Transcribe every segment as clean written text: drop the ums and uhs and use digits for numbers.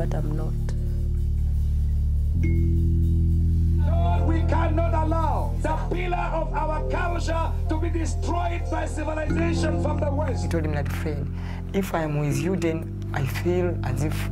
but I'm not. No, we cannot allow the pillar of our culture to be destroyed by civilization from the West. I told him like, friend, if I'm with you, then I feel as if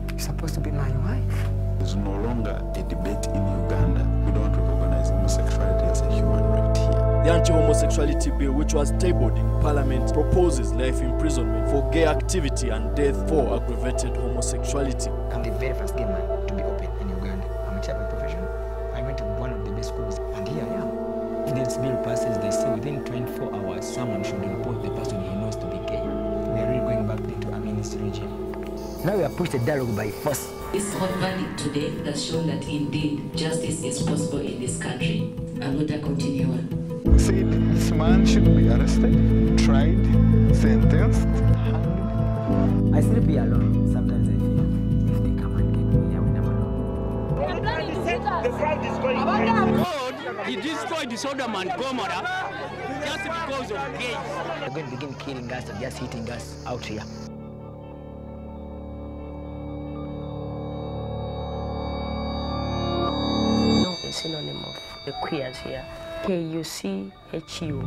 you're supposed to be my wife. There's no longer a debate in Uganda. We don't recognize homosexuality as a human right here. The anti-homosexuality bill, which was tabled in Parliament, proposes life imprisonment for gay activity and death for aggravated homosexuality. I'm the very first gay man to be open in Uganda. I'm a teacher by profession. I went to one of the best schools, and here I am. If this bill passes, they say within 24 hours, someone should report the person he knows to be gay. We are really going back into a ministry regime. Now we have pushed the dialogue by force. This hot verdict today has shown that indeed justice is possible in this country. I'm going to continue on. Said this man should be arrested, tried, sentenced, hanged. I sleep here alone. Sometimes I feel if they come and get me, I will never know. The crowd is going crazy. God, he destroyed the Sodom and Gomorrah just because of gays. They're going to begin killing us and just hitting us out here. The synonym of the queers here. K-U-C-H-U.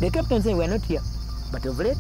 They kept on saying we're not here, but of late,